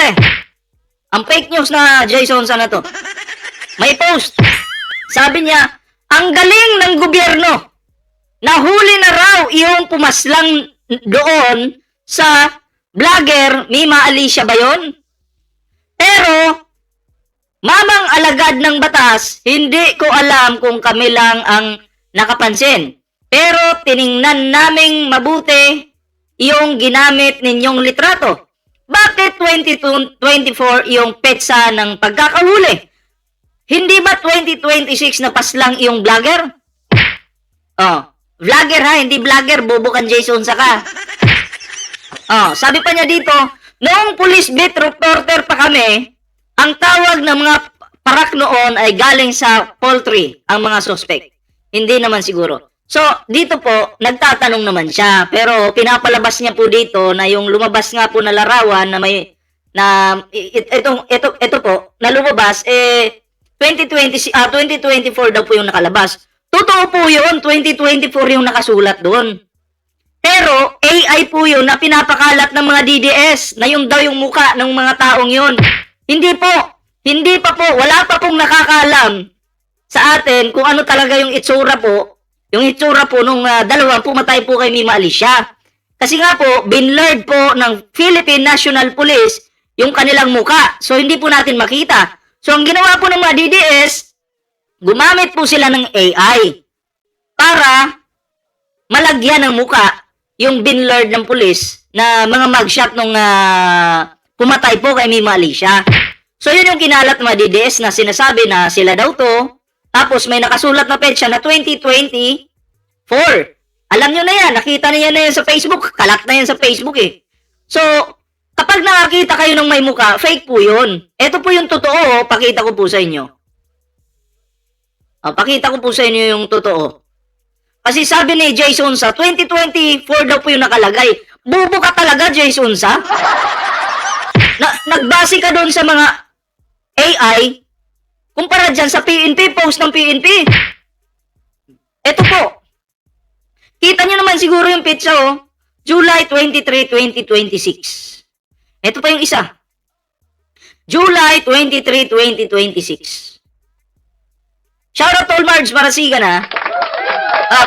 pare. Ang fake news na Jason sana to. May post. Sabi niya, ang galing ng gobyerno. Nahuli na raw yung pumaslang doon sa vlogger Mima Alicia ba yun? Pero, mamang alagad ng batas, hindi ko alam kung kami lang ang nakapansin. Pero tiningnan naming mabuti yung ginamit ninyong litrato. Bakit 2024 yung petsa ng pagkakahuli? Hindi ba 2026 na paslang yung vlogger? Oh, vlogger ha, hindi vlogger, bubukan Jason Saka. Oh, sabi pa niya dito, noong police beat reporter pa kami, ang tawag ng mga parak noon ay galing sa poultry, ang mga suspect. Hindi naman siguro. So, dito po, nagtatanong naman siya. Pero pinapalabas niya po dito na yung lumabas nga po na larawan na may, na, ito po, na lumabas, 2024 daw po yung nakalabas. Totoo po yun, 2024 yung nakasulat doon. Pero, AI po yun na pinapakalat ng mga DDS, na yung daw yung muka ng mga taong yun. Hindi po, hindi pa po, wala pa pong nakakaalam sa atin kung ano talaga yung itsura po, nung dalawang pumatay po kay Mima Alicia. Kasi nga po, binlurred po ng Philippine National Police yung kanilang muka. So, hindi po natin makita. So, ang ginawa po ng mga DDS, gumamit po sila ng AI para malagyan ng muka yung binlurred ng police na mga mugshot nung pumatay po kay Mima Alicia. So, yun yung kinalat ng mga DDS na sinasabi na sila daw to. Tapos, may nakasulat na petsa na 2024. Alam nyo na yan. Nakita niya na yan sa Facebook. Kalat na yan sa Facebook eh. So, kapag nakakita kayo ng may muka, fake po yun. Ito po yung totoo. Pakita ko po sa inyo. Pakita ko po sa inyo yung totoo. Kasi sabi ni Jason sa 2024 daw po yung nakalagay. Bubo ka talaga, Jason sa? Nagbase ka doon sa mga AI kumpara dyan sa PNP, post ng PNP. Ito po. Kita nyo naman siguro yung pizza, oh. July 23, 2026. Ito pa yung isa. July 23, 2026. Shoutout to all Marge Marasigan, ha?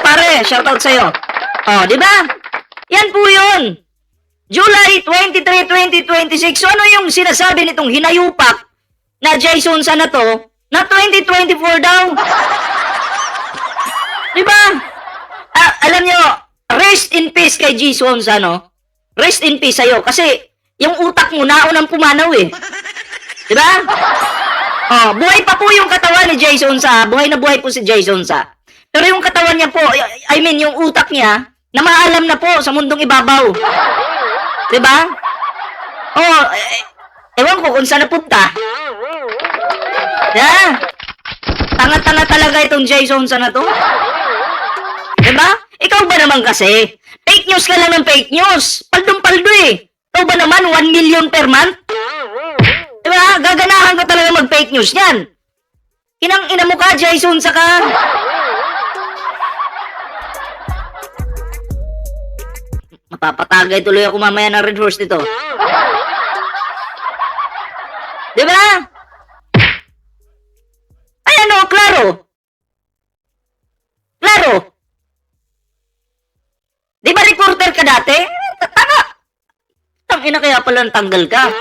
Pare, shoutout sa'yo. Oh, di ba? Yan po yun. July 23, 2026. So, ano yung sinasabi nitong hinayupak na Jason sana to na 2024 daw? Diba? Alam nyo, rest in peace kay Jason sa no? Rest in peace sa'yo. Kasi, yung utak mo naunang pumanaw eh. Diba? Oh, buhay pa po yung katawan ni Jason sa. Buhay na buhay po si Jason sa. Pero yung katawan niya po, I mean, yung utak niya, na maalam na po sa mundong ibabaw. Diba? Oh, ewan ko kung saan napunta. Yeah. Tanga-tanga talaga itong Jason sa na to. Diba? Ikaw ba naman kasi? Fake news ka lang ng fake news. Paldong-paldo eh. Ikaw ba naman 1 million per month? Diba? Gaganahan ka talaga mag-fake news yan. Inang-ina mo ka, Jason sa ka. Mapapatagay tuloy ako mamaya ng Red Horse nito. Diba? Ay ano, klaro. Klaro. Di ba reporter ka dati? Tanga. Tangina kaya pala tanggal ka.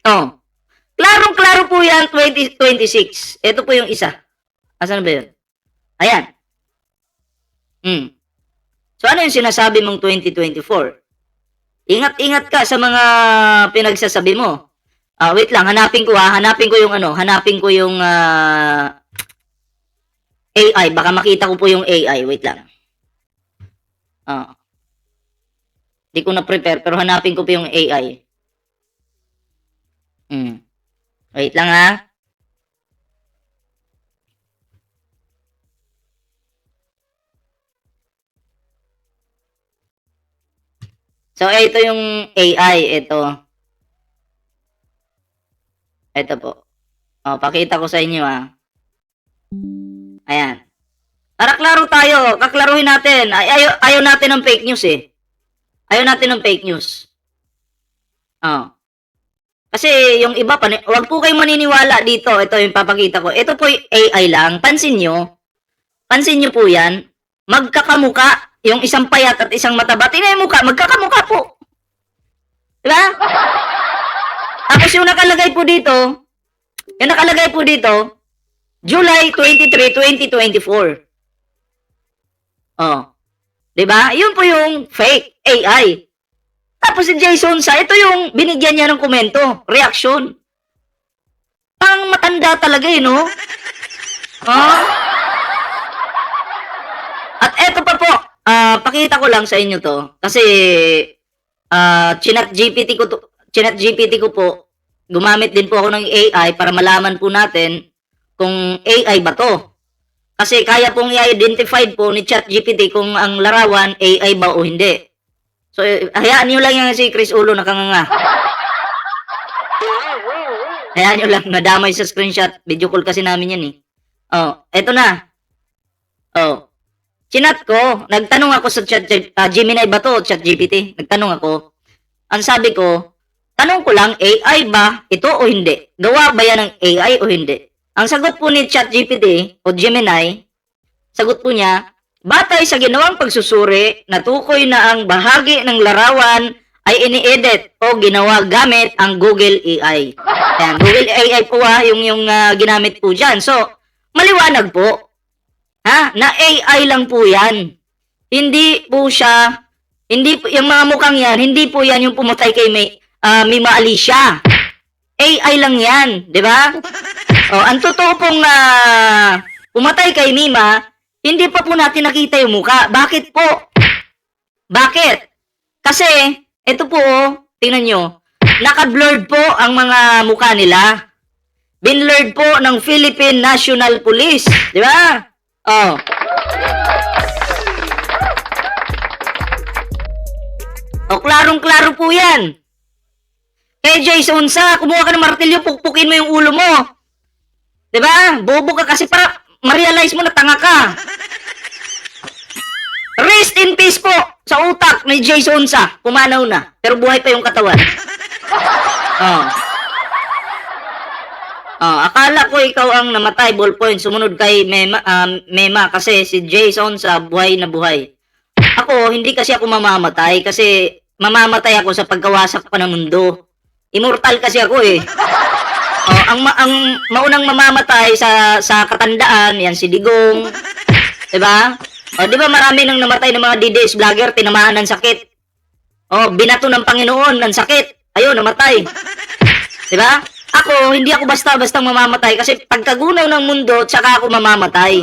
Oh. Klarong-klaro po yan, 2026. Ito po yung isa. Asan ba yun? Ayan. So, ano yung sinasabi mong 2024? Ingat-ingat ka sa mga pinagsasabi mo. Wait lang, hanapin ko yung AI. Baka makita ko po yung AI. Wait lang. Hindi ko na-prepare, pero hanapin ko po yung AI. Wait lang ha. So, ito yung AI. Ito po. Pakita ko sa inyo ha. Ayan. Para klaro tayo. Kaklaruhin natin. Ayaw natin ng fake news eh. Ayaw natin ng fake news. Kasi yung iba pa, wag po kayong maniniwala dito. Ito yung papakita ko. Ito po yung AI lang. Pansin nyo. Pansin nyo po yan. Magkakamuka. Yung isang payat at isang mataba. Tingnan yung mukha. Magkakamuka po. Diba? Tapos yung nakalagay po dito, July 23, 2024. Oh. Diba? Yun po yung fake AI. Tapos si Jason sa, ito yung binigyan niya ng komento, reaction. Pang matanda talaga eh, no? Oh. At eto pa po, pakita ko lang sa inyo to. Kasi, chinat GPT ko po, gumamit din po ako ng AI para malaman po natin kung AI ba to. Kasi kaya pong i-identify po ni ChatGPT kung ang larawan AI ba o hindi. So, hayaan nyo lang yan si Chris Ulo nakanganga. Hayaan nyo lang, nadamay sa screenshot. Video call kasi namin yan eh. Oh, eto na. Oh, chinat ko. Nagtanong ako sa Gemini ba to, ChatGPT? Nagtanong ako. Ang sabi ko, tanong ko lang, AI ba ito o hindi? Gawa ba yan ng AI o hindi? Ang sagot po ni ChatGPT o Gemini, sagot po niya, batay sa ginawang pagsusuri, natukoy na ang bahagi ng larawan ay ini-edit o ginawa gamit ang Google AI. Ayan, Google AI po yung ginamit po dyan. So, maliwanag po. Na AI lang po yan. Hindi po siya, yung mga mukhang yan, hindi po yan yung pumatay kay Mima Alicia. AI lang yan, di ba? Ang totoo pong pumatay kay Mima, hindi pa po natin nakita yung muka. Bakit po? Bakit? Kasi, ito po, tingnan nyo, naka-blurred po ang mga muka nila. Binlurred po ng Philippine National Police. Di ba? Klarong-klaro po yan. Kaya Jason sa, kumuha ka ng martilyo, pukpukin mo yung ulo mo. Di ba? Bobo ka kasi para ma-realize mo na tanga ka. Rest in peace po sa utak ni Jason sa. Pumanaw na. Pero buhay pa yung katawan. Akala ko ikaw ang namatay, ballpoint. Sumunod kay Mema kasi si Jason sa buhay na buhay. Ako, hindi kasi ako mamamatay kasi mamamatay ako sa pagkawasak pa ng mundo. Immortal kasi ako eh. Ang maunang mamamatay sa katandaan, yan si Digong. 'Di ba? 'Di ba marami nang namatay ng mga DDS vlogger tinamaan ng sakit. Binato ng Panginoon ng sakit. Ayun, namatay. 'Di ba? Ako, hindi ako basta-basta mamamatay kasi pagkagunaw ng mundo, tsaka ako mamamatay.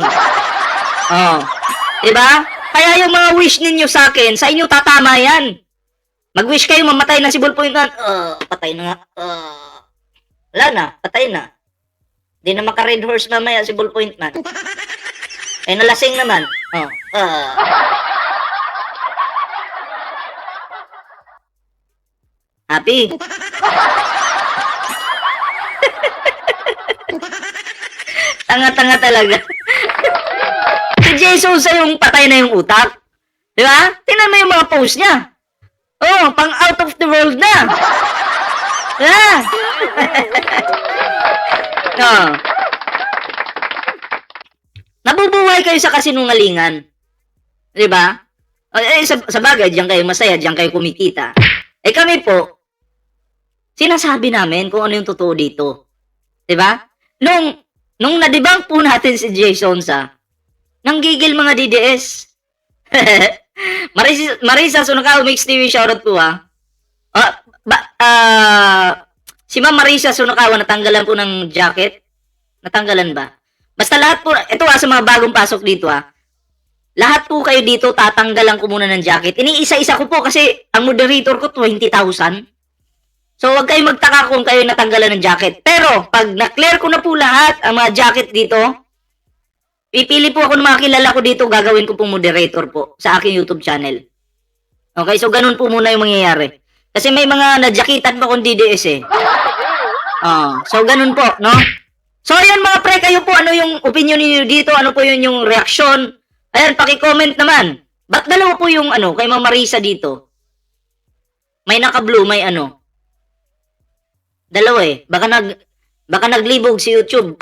'Di ba? Kaya yung mga wish ninyo sa akin, sa inyo tatama 'yan. Mag-wish kayo mamatay na si Ballpoint Man. Patay na nga. Wala na, patay na. Di na maka-red horse mamaya si Ballpoint Man. Nalasing naman. Happy. Tanga-tanga talaga. Si Jason sa yung patay na yung utak. Di ba? Tingnan mo yung mga post niya. Pang out of the world na. Nabubuhay kayo sa kasinungalingan. Di ba? Sa bagay, diyan kayo masaya, diyan kayo kumikita. Kami po, sinasabi namin kung ano yung totoo dito. Di ba? Nung nadibang po natin si Jason sa, nanggigil mga DDS. Marisa Sunakaw, Mix TV, shoutout po si Ma'am Marisa Sunakawa, natanggalan po ng jacket. Natanggalan ba? Basta lahat po, ito sa mga bagong pasok dito lahat po kayo dito, tatanggalan ko muna ng jacket. Iniisa-isa ko po kasi ang moderator ko 20,000. So wag kayo magtaka kung kayo natanggalan ng jacket. Pero pag na-clear ko na po lahat ang mga jacket dito, pipili po ako ng mga kilala ko dito, gagawin ko pong moderator po sa aking YouTube channel. Okay, so ganun po muna yung mangyayari. Kasi may mga nadyakitan pa kong DDS eh. So ganun po, no? So ayun mga pre, kayo po, ano yung opinion niyo dito? Ano po yun yung reaksyon? Ayan, paki-comment naman. Ba't dalawa po yung kay Ma'am Marisa dito? May naka-blue, may Dalawa eh. Baka naglibog si YouTube.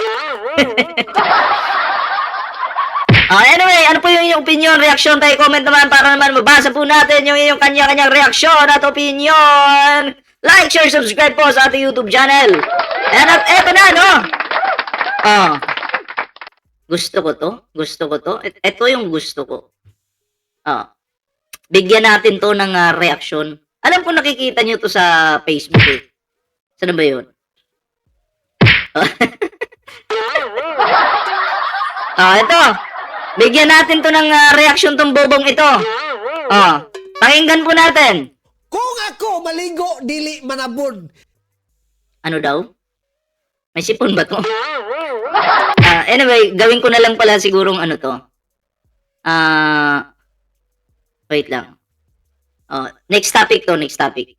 Anyway, ano po yung inyong opinion, reaksyon tayo, comment naman para naman mabasa po natin yung inyong kanya-kanyang reaksyon at opinion. Like, share, subscribe po sa ating YouTube channel. At eto na, no? Gusto ko to. Ito yung gusto ko. Bigyan natin to ng reaksyon. Alam ko nakikita nyo to sa Facebook eh. Saan ba yun? Ito. Bigyan natin to ng reaksyon tong bobong ito. Pakinggan po natin. Kung ako maligo, dili manabod. Ano daw? May sipon ba to? Anyway, gawin ko na lang pala sigurong ano to. Wait lang. Next topic to, next topic.